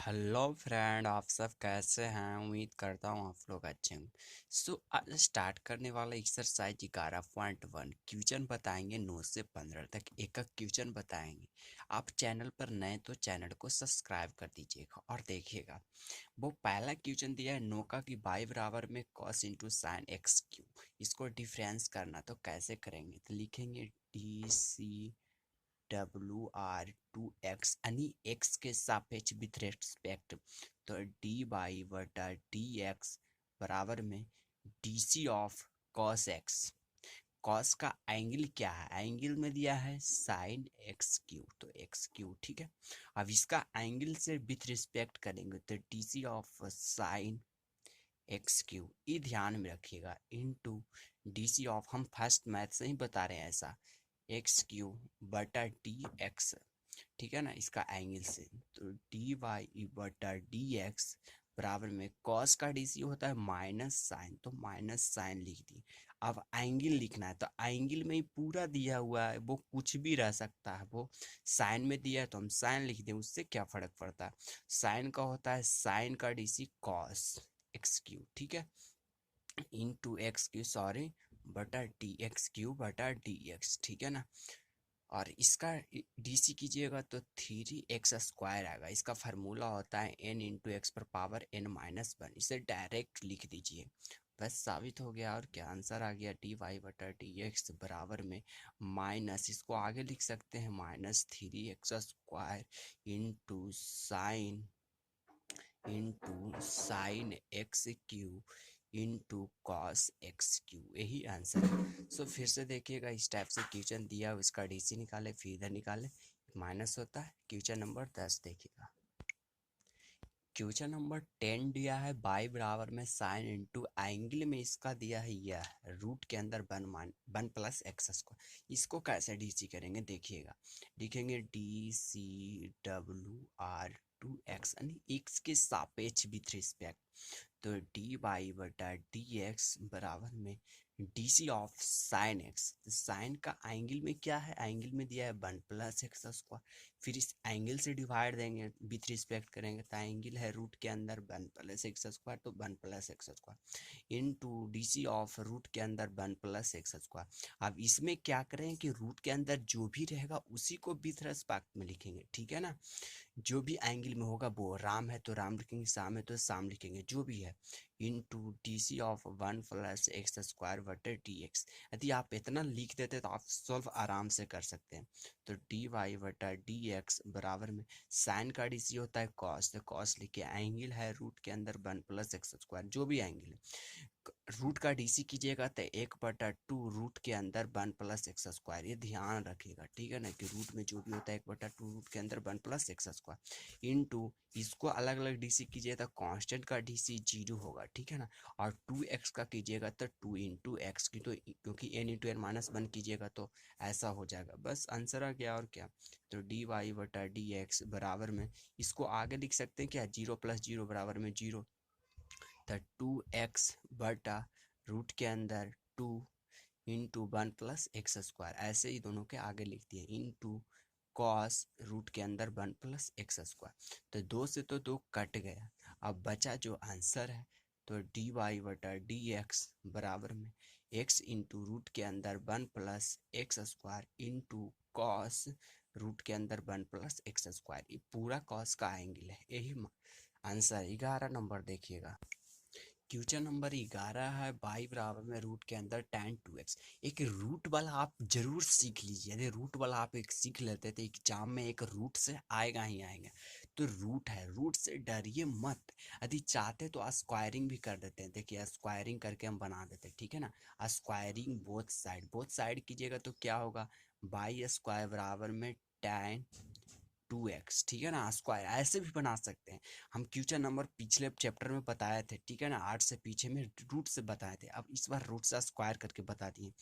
Hello friend, आप सब कैसे हैं? उम्मीद करता हूँ आप लोग अच्छे होंगे। आज स्टार्ट करने वाला एक्सरसाइज 11.1 क्वेश्चन बताएंगे 9 से 15 तक। एक एक क्वेश्चन बताएंगे। आप चैनल पर नए तो चैनल को सब्सक्राइब कर दीजिएगा और देखिएगा। वो पहला क्वेश्चन दिया है नोका की बाई बराबर में cos into sine X Q. इसको डिफरेंस करना तो कैसे करेंगे? तो लिखेंगे डी सी WR2x यानी x के सापेक्ष विथ रेस्पेक्ट, तो डी बाई बटा डी एक्स बराबर में D C of cos X. Cos का एंगल क्या है? एंगल में दिया है साइन एक्स क्यू, तो एक्स क्यू ठीक है। अब इसका एंगल से विथ रिस्पेक्ट करेंगे तो D C of sine X cube, ये ध्यान में रखिएगा, इनटू डी सी ऑफ, हम फर्स्ट मैथ से ही बता रहे हैं ऐसा, एक्स क्यू बटा डी एक्स, ठीक है ना, इसका एंगल से। तो डी वाई बटा डी एक्स बराबर में कॉस का डी सी होता है माइनस साइन, तो माइनस साइन लिख दी। अब एंगल लिखना है तो एंगल में ही पूरा दिया हुआ है, वो कुछ भी रह सकता है। वो साइन में दिया है तो हम साइन लिख दें, उससे क्या फर्क पड़ता है। साइन का होता है साइन का D C cos X cube, ठीक है, इंटू एक्स क्यू, सॉरी, बटा डी एक्स क्यू बटा डी एक्स, ठीक है ना। और इसका डीसी कीजिएगा तो 3x² आएगा। इसका फार्मूला होता है n इंटू एक्स पर पावर n-1। इसे डायरेक्ट लिख दीजिए, बस साबित हो गया। और क्या आंसर आ गया? डी वाई बटा डी एक्स बराबर में माइनस, इसको आगे लिख सकते हैं, -3x² into sine X Q into cos X Q, यही आंसर है। फिर से देखिएगा, इस टाइप से क्वेश्चन दिया हो, इसका डीसी निकाले फिर इधर निकाले, माइनस होता है। क्वेश्चन नंबर 10 देखिएगा। क्वेश्चन नंबर 10 दिया है बाई बराबर में साइन इंटू एंगल में इसका दिया है यह रूट के अंदर 1 प्लस एक्स स्क्वायर। इसको कैसे डीसी करेंगे देखिएगा। लिखेंगे DCWR2x यानी एक्स के सापेक्ष विथ रिस्पेक्ट, तो डी वाई बटा डी एक्स बराबर में D C of sine X. तो साइन का एंगल में क्या है? एंगल में दिया है 1 प्लस एक्स स्क्वायर, फिर इस एंगल से डिवाइड देंगे, विथ रिस्पेक्ट करेंगे, तो एंगल है रूट के अंदर 1 प्लस एक्स स्क्वायर, तो 1 plus X square into D C of root के अंदर 1 प्लस एक्स स्क्वायर। अब इसमें क्या करें कि रूट के अंदर जो भी रहेगा उसी को विथ रिस्पेक्ट में लिखेंगे, ठीक है ना। जो भी एंगल में होगा वो, राम है तो राम लिखेंगे, साम है तो साम लिखेंगे, जो भी है, into D C of 1 plus X square बटे डी एक्स। यदि आप इतना लिख देते तो आप सॉल्व आराम से कर सकते हैं। तो डी वाई बटा डी एक्स बराबर में साइन का डी सी होता है कॉस, तो कॉस लिखे, एंगल है रूट के अंदर 1 प्लस एक्स स्क्वायर, जो भी एंगल है, रूट का डीसी कीजिएगा तो 1/2 रूट के अंदर 1 प्लस एक्स स्क्वायर, ये ध्यान रखिएगा, ठीक है ना, कि रूट में जो भी होता है 1/2 रूट के अंदर 1 प्लस एक्स स्क्वायर इंटू, इसको अलग अलग डीसी कीजिए तो कांस्टेंट का डीसी 0 होगा, ठीक है ना। और 2x का कीजिएगा तो 2 इंटू एक्स की, तो क्योंकि n इंटू n-1 कीजिएगा तो ऐसा हो जाएगा, बस आंसर आ गया। और क्या, तो डी वाई बटा डी एक्स बराबर में, इसको आगे लिख सकते हैं क्या, 0 + 0 बराबर में 0, तो 2x बटा रूट के अंदर 2 इंटू 1 प्लस एक्स स्क्वायर, ऐसे ही दोनों के आगे लिख दिए, इंटू कॉस रूट के अंदर 1 प्लस एक्स स्क्वायर। तो 2 से तो 2 कट गया, अब बचा जो आंसर है, तो डी वाई बटा डी एक्स बराबर में x इंटू रूट के अंदर 1 plus X square into cos root के अंदर 1 प्लस एक्स स्क्वायर, ये पूरा कॉस का एंगल है, यही आंसर। 11 नंबर देखिएगा। क्वेश्चन नंबर 11 है बाई बराबर में रूट के अंदर tan 2x। एक रूट वाला आप जरूर सीख लीजिए, यदि रूट वाला आप एक सीख लेते तो एग्जाम में एक रूट से आएगा ही आएगा। तो रूट है, रूट से डरिए मत। यदि चाहते तो स्क्वायरिंग भी कर देते हैं, देखिए स्क्वायरिंग करके हम बना देते हैं, ठीक है ना। स्क्वायरिंग बोथ साइड कीजिएगा तो क्या होगा, बाई स्क्वायर बराबर में tan 2x, ठीक है ना। स्क्वायर ऐसे भी बना सकते हैं, हम क्वेश्चन नंबर पिछले चैप्टर में बताए थे, ठीक है ना, 8 से पीछे में रूट से बताए थे, अब इस बार रूट से स्क्वायर करके बता दिए।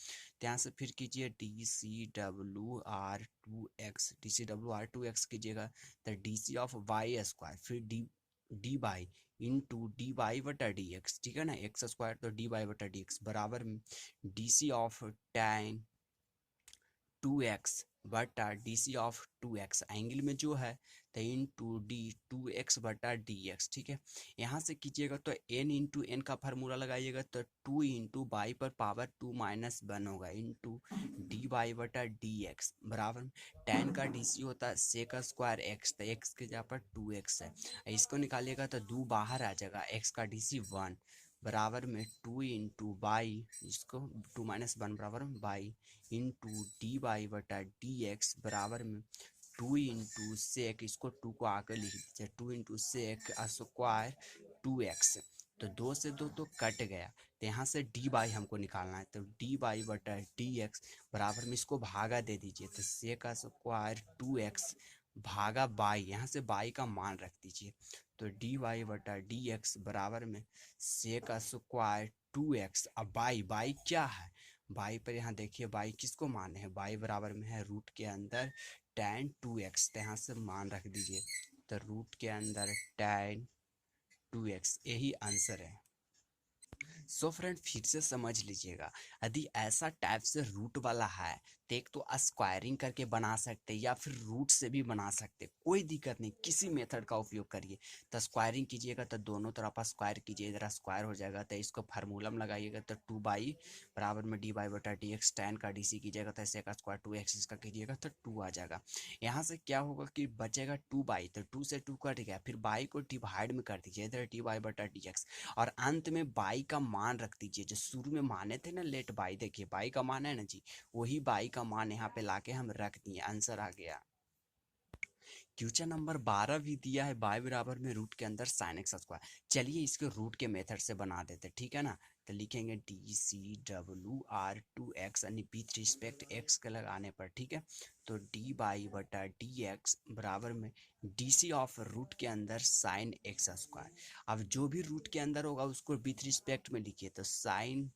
यहाँ से फिर कीजिए DCWR2x कीजिएगा, तो DC ऑफ वाई स्क्वायर, फिर D by into D Y बटा डी एक्स, ठीक है ना, एक्स स्क्वायर तो डी वाई बटा डी एक्स बराबर में DC ऑफ tan 2x बटा DC ऑफ 2x, एंगल में जो है तो इंटू डी 2 2x बटा डी एक्स। ठीक है, यहाँ से कीजिएगा तो n इंटू एन का फार्मूला लगाइएगा तो 2 इंटू बाई पर पावर 2 माइनस 1 होगा इंटू डी वाई बटा डी एक्स बराबर tan का डी होता है सेक स्क्वायर एक्स, तो एक्स के जगह पर 2x है, इसको निकालिएगा तो 2 बाहर आ जाएगा, x का डी 1 बराबर में 2 इंटू बाई, इसको 2 माइनस 1 बराबर में बाई इंटू डी वाई बटा डी एक्स बराबर में 2 इंटू सेक, इसको 2 को आगे लिख दीजिए 2 इंटू सेक स्क्वायर 2x, तो 2 से 2 तो कट गया, तो यहाँ से डी बाई हमको निकालना है, तो डी बाई बटा डी एक्स बराबर में इसको भागा दे दीजिए, तो सेक स्क्वायर 2x भागा बाई, यहाँ से बाई का मान रख दीजिए, तो डी वाई बटा डी एक्स बराबर में सेक स्क्वायर 2x। अब बाई बाई क्या है, बाई पर यहाँ देखिए बाई किसको माने हैं, बाई बराबर में है रूट के अंदर tan 2x, तो यहाँ से मान रख दीजिए, तो रूट के अंदर tan 2x, यही आंसर है। सो फ्रेंड फिर से समझ लीजिएगा, यदि ऐसा टाइप से रूट वाला है तो एक तो स्क्वायरिंग करके बना सकते या फिर रूट से भी बना सकते, कोई दिक्कत नहीं, किसी मेथड का उपयोग करिए। तो स्क्वायरिंग कीजिएगा तो दोनों तरफ स्क्वायर कीजिए, इधर स्क्वायर हो जाएगा, तो इसको फार्मूला में लगाइएगा तो 2 बाई बराबर में डी बाई बटा डी एक्स, टैन का डी सी कीजिएगा तो ऐसे का स्क्वायर 2x, इसका कीजिएगा तो 2 आ जाएगा। यहाँ से क्या होगा कि बचेगा 2 बाई, तो 2 से 2 कट गया, फिर बाई को डिवाइड में कर दीजिए, इधर डी बाई बटा डी एक्स, और अंत में बाई का मान रख दीजिए, जो शुरू में माने थे ना लेट बाई, देखिए बाई का मान है ना जी, वही बाई का मान यहाँ पे लाके हम रख दिए, आंसर आ गया। क्वेश्चन नंबर 12 भी दिया है बाई बराबर में रूट के अंदर साइन एक्स स्क्वायर, चलिए इसको रूट के मेथड से बना देते, ठीक है ना। तो लिखेंगे D C W R 2x यानी विथ रिस्पेक्ट x के लगाने पर, ठीक है, तो डी बाई बटा डी एक्स बराबर में डी सी ऑफ रूट के अंदर साइन एक्स स्क्वायर। अब जो भी रूट के अंदर होगा उसको विथ रिस्पेक्ट में लिखिए, तो sine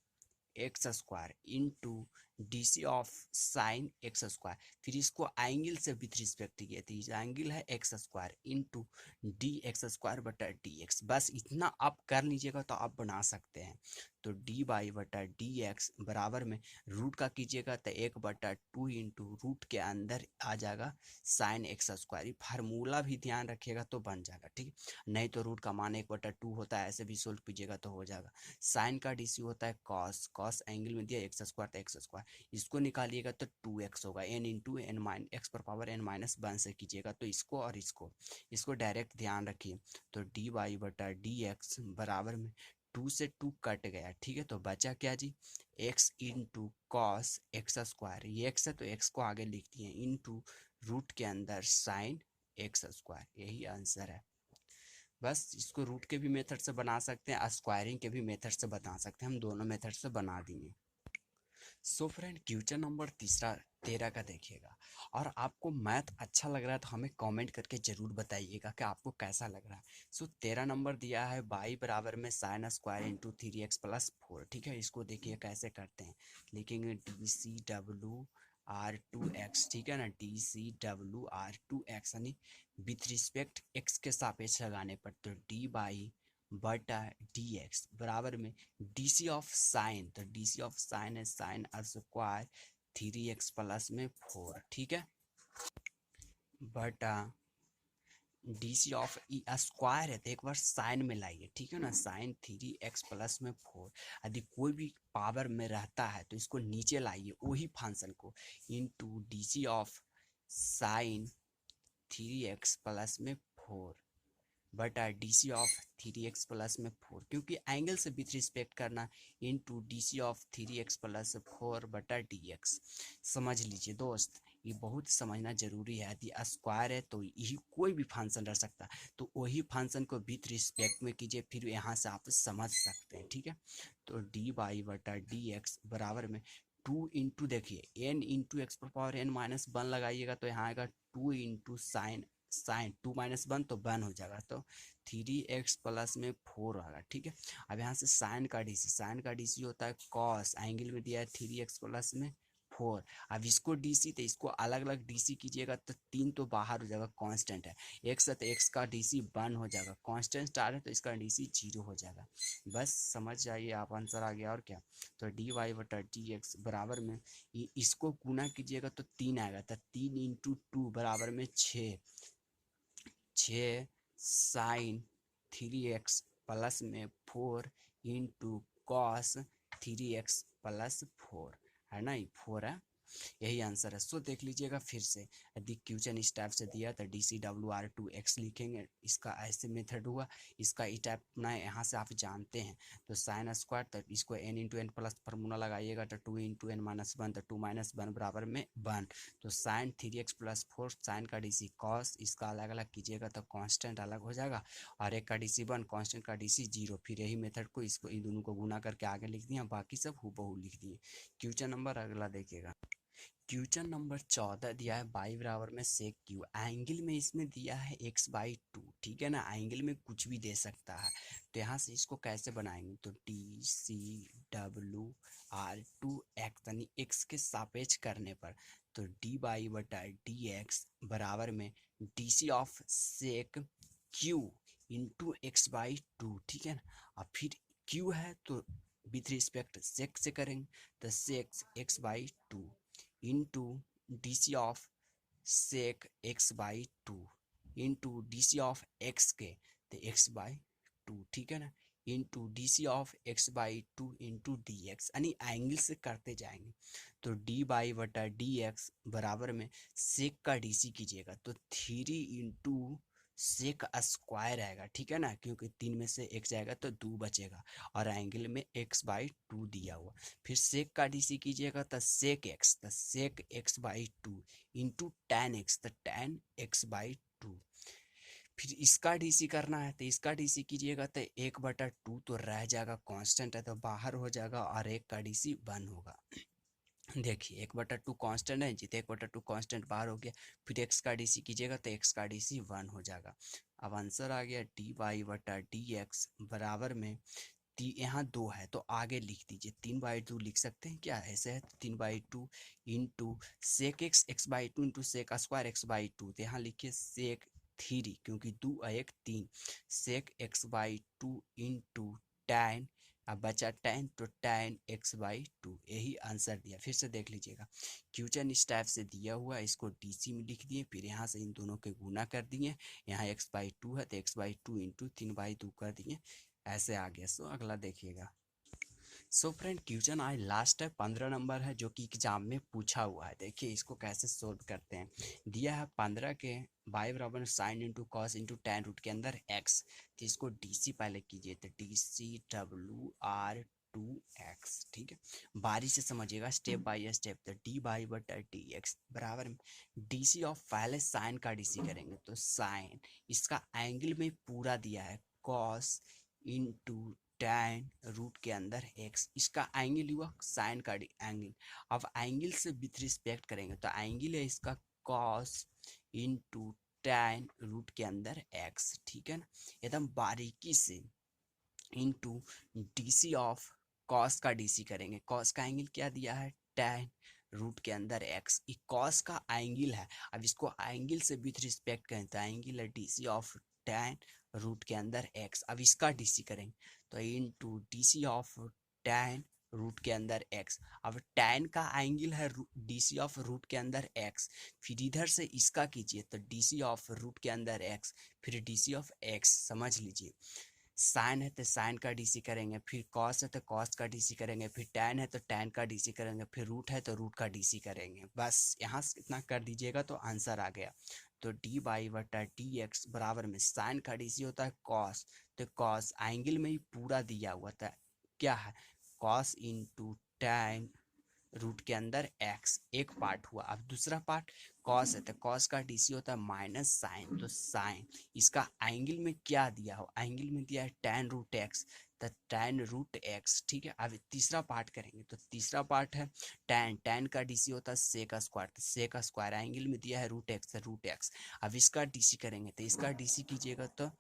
X square into D C of sine X square, फिर इसको एंगल से विथ रिस्पेक्ट किया, तो एंगल है x square into D x square बटा डी एक्स, बस इतना आप कर लीजिएगा तो आप बना सकते हैं। तो डी बाई बटा डी एक्स बराबर में रूट का कीजिएगा तो 1/2 इंटू रूट के अंदर आ जाएगा साइन एक्स स्क्वायर, फार्मूला भी ध्यान रखिएगा तो बन जाएगा, ठीक, नहीं तो रूट का मान 1/2 होता है, ऐसे भी सोल्व कीजिएगा तो हो जाएगा। साइन का डीसी होता है कॉस, कॉस एंगल में दिया एक्स स्क्वायर, तो एक्स स्क्वायर, इसको निकालिएगा तो 2x होगा, n into N minus X पर पावर n-1 से कीजिएगा, तो इसको और इसको डायरेक्ट ध्यान रखिए, तो डी वाई बटा डी एक्स बराबर में 2 से 2 कट गया, ठीक है, तो बचा क्या जी, x into cos x square, ये x है तो x को आगे लिख दिए इंटू रूट के अंदर साइन एक्स स्क्वायर, यही आंसर है। बस इसको रूट के भी मेथड से बना सकते हैं, स्क्वायरिंग के भी मेथड से बना सकते हैं, हम दोनों मेथड से बना दिए। सो फ्रेंड क्वेश्चन नंबर 13 का देखिएगा, और आपको मैथ अच्छा लग रहा है तो हमें कमेंट करके जरूर बताइएगा कि आपको कैसा लग रहा है। सो 13 नंबर दिया है बाई बराबर में sine square into 3x plus 4, ठीक है, इसको देखिए कैसे करते हैं, लिखेंगे D C W R 2x, ठीक है ना, D C W R 2x यानी विथ रिस्पेक्ट x के सापेक्ष लगाने पर, तो डी बाई बटा डी एक्स बराबर में डी सी ऑफ साइन, तो डी सी ऑफ साइन है साइन स्क्वायर 3x प्लस में 4, ठीक है, बटा डी सी ऑफ स्क्वायर है तो एक बार साइन में लाइए, ठीक है ना, साइन 3x प्लस में 4, यदि कोई भी पावर में रहता है तो इसको नीचे लाइए वही फंक्शन को, into D C of sine 3x plus में 4 बटा D C of 3x plus में 4, क्योंकि एंगल से विथ रिस्पेक्ट करना, into D C of 3x plus 4 बटा डी एक्स। समझ लीजिए दोस्त, ये बहुत समझना जरूरी है, यदि स्क्वायर है तो यही कोई भी फंक्शन रह सकता है, तो वही फंक्शन को विथ रिस्पेक्ट में कीजिए, फिर यहाँ से आप समझ सकते हैं, ठीक है, तो डी बाई बटा डी एक्स बराबर में 2 इंटू देखिए n इंटू एक्स पर पावर n-1 लगाइएगा तो यहाँ आएगा 2 इंटू साइन 2-1 तो 1 हो जाएगा, तो 3x प्लस में 4 आएगा, ठीक है। अब यहाँ से साइन का डीसी होता है कॉस, एंगल में दिया है 3x प्लस में 4, अब इसको डीसी तो इसको अलग अलग डीसी कीजिएगा तो 3 तो बाहर हो जाएगा, कांस्टेंट है, x है तो x का डीसी 1 हो जाएगा, कांस्टेंट स्टार है तो इसका डीसी 0 हो जाएगा, बस समझ जाइए आप, आंसर आ गया और क्या। तो डी वाई बटा डी एक्स बराबर में इसको गुना कीजिएगा तो 3 आएगा, तो 3 इंटू 2 बराबर में 6 साइन 3x प्लस में 4 इंटू कॉस 3x प्लस 4 है ना, ये 4 है, यही आंसर है। सो देख लीजिएगा फिर से, यदि क्वेश्चन इस टाइप से दिया तो DCWR2x लिखेंगे, इसका ऐसे मेथड हुआ। इसका ई टाइप ना यहाँ से आप जानते हैं, तो साइन स्क्वायर, तो इसको n into N plus formula लगाइएगा तो 2 इंटू एन माइनस 1, तो 2 माइनस 1 बराबर में 1, तो साइन 3x प्लस 4 साइन का DC कॉस, इसका अलग अलग कीजिएगा तो कांस्टेंट अलग हो जाएगा, और एक का DC 1 कांस्टेंट का DC 0। फिर यही मेथड को इसको इन दोनों को गुना करके आगे लिख दिया, बाकी सब हूबहू लिख दिए। क्वेश्चन नंबर अगला देखिएगा। क्वेश्चन नंबर 14 दिया है y बराबर में सेक क्यू, एंगल में इसमें दिया है x/2, ठीक है ना, एंगल में कुछ भी दे सकता है। तो यहाँ से इसको कैसे बनाएंगे, तो DCWR2x यानी x के सापेक्ष करने पर, तो dy/dx बराबर में DC of sec cube into x/2, ठीक है ना। और फिर q है तो विथ रिस्पेक्ट सेक से करेंगे, तो sec x/2 into DC of sec x/2 into DC of x के तो x/2, ठीक है ना, into DC of x/2 into dx, यानी एंगल से करते जाएंगे। तो dy/dx बराबर में सेक का DC कीजिएगा तो 3 इंटू सेक स्क्वायर आएगा, ठीक है ना, क्योंकि 3 में से एक जाएगा तो 2 बचेगा, और एंगल में x/2 दिया हुआ। फिर सेक का DC कीजिएगा तो sec x/2 into tan x, तो tan x/2। फिर इसका DC करना है तो इसका DC कीजिएगा तो 1/2 तो रह जाएगा, कांस्टेंट है तो बाहर हो जाएगा, और एक का DC 1 होगा। देखिए 1/2 कांस्टेंट है, जितने 1/2 कांस्टेंट बाहर हो गया। फिर x का DC कीजिएगा तो x का DC 1 हो जाएगा। अब आंसर आ गया dy/dx बराबर में, यहाँ 2 है तो आगे लिख दीजिए, 3/2 लिख सकते हैं क्या, ऐसे है 3/2 into sec x/2 into sec square x/2, तो यहाँ लिखिए सेक 3 क्योंकि 2 और 1 3, सेक x/2 इंटू tan, अब बचा tan तो tan x/2, यही आंसर दिया। फिर से देख लीजिएगा, क्वेश्चन इस टाइप से दिया हुआ है, इसको DC में लिख दिए, फिर यहाँ से इन दोनों के गुना कर दिए, यहाँ x/2 है तो x/2 इंटू 3/2 कर दिए, ऐसे आ गया। सो अगला देखिएगा। सो फ्रेंड क्वेश्चन आज लास्ट है, 15 नंबर है, जो कि एग्जाम में पूछा हुआ है। देखिए इसको कैसे सोल्व करते हैं। दिया है 15 के y बराबर sine into cos into tan root के अंदर x, तो इसको DC पहले कीजिए, तो DCWR2x, ठीक है। बारी से समझिएगा स्टेप बाय स्टेप, तो dy/dx बराबर में DC ऑफ, पहले साइन का DC करेंगे, तो साइन इसका एंगल में पूरा दिया है कॉस इंटू टैन रूट के अंदर x, इसका एंगल हुआ साइन का एंगल। अब एंगल से विथ रिस्पेक्ट करेंगे तो एंगल है इसका कॉस इंटू टैन रूट के अंदर x, ठीक है ना, एकदम बारीकी से, इंटू DC ऑफ कॉस का DC करेंगे, कॉस का एंगल क्या दिया है टैन रूट के अंदर x, ये कॉस का एंगल है। अब इसको एंगल से विथ रिस्पेक्ट करें तो एंगल है DC ऑफ टैन रूट के अंदर x, अब इसका DC करेंगे तो into DC of tan root के अंदर x। अब टैन का एंगल है DC ऑफ रूट के अंदर x, फिर इधर से इसका कीजिए तो DC ऑफ रूट के अंदर x, फिर DC ऑफ x, समझ लीजिए। साइन है तो साइन का DC करेंगे, फिर कॉस है तो कॉस का DC करेंगे, फिर टैन है तो टैन का DC करेंगे, फिर रूट है तो रूट का DC करेंगे। बस यहाँ से इतना कर दीजिएगा तो आंसर आ गया। तो dy/dx बराबर में साइन का DC होता है कॉस, तो कॉस एंगल में ही पूरा दिया हुआ था, क्या है कॉस इंटू टैन रूट के अंदर x, एक पार्ट हुआ। अब दूसरा पार्ट कॉस है तो कॉस का DC होता है माइनस साइन, तो साइन इसका एंगल में क्या दिया हो, एंगल में दिया है tan रूट x, तो tan रूट x, ठीक है। अब तीसरा पार्ट करेंगे तो तीसरा पार्ट है tan का DC होता है सेक स्क्वायर, तो सेक स्क्वायर एंगल में दिया है रूट x। अब इसका DC करेंगे तो इसका DC कीजिएगा तो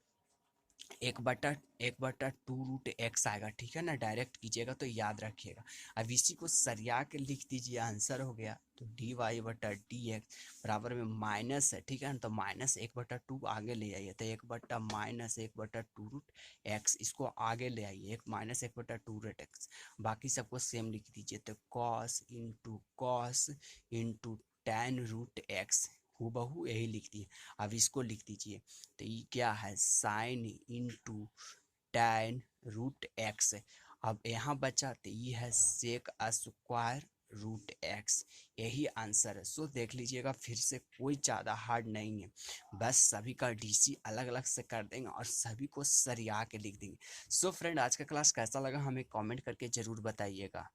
1/2 रूट x आएगा, ठीक है ना, डायरेक्ट कीजिएगा तो याद रखिएगा। अब इसी को सरिया के लिख दीजिए, आंसर हो गया। तो dy/dx बराबर में माइनस है, ठीक है ना, तो माइनस 1/2 आगे ले आइए, तो 1/-1/2 रूट x, इसको आगे ले आइए, -1/2 रूट x, बाकी सबको सेम लिख दीजिए। तो cos into tan root x हूबहू यही लिख दिए। अब इसको लिख दीजिए, तो ये क्या है, sine into tan root X. अब यहाँ बचा तो ये है सेक स्क्वायर रूट एक्स, यही आंसर है। सो देख लीजिएगा, फिर से कोई ज़्यादा हार्ड नहीं है, बस सभी का डीसी अलग अलग से कर देंगे और सभी को सरिया के लिख देंगे। सो फ्रेंड, आज का क्लास कैसा लगा हमें कमेंट करके ज़रूर बताइएगा।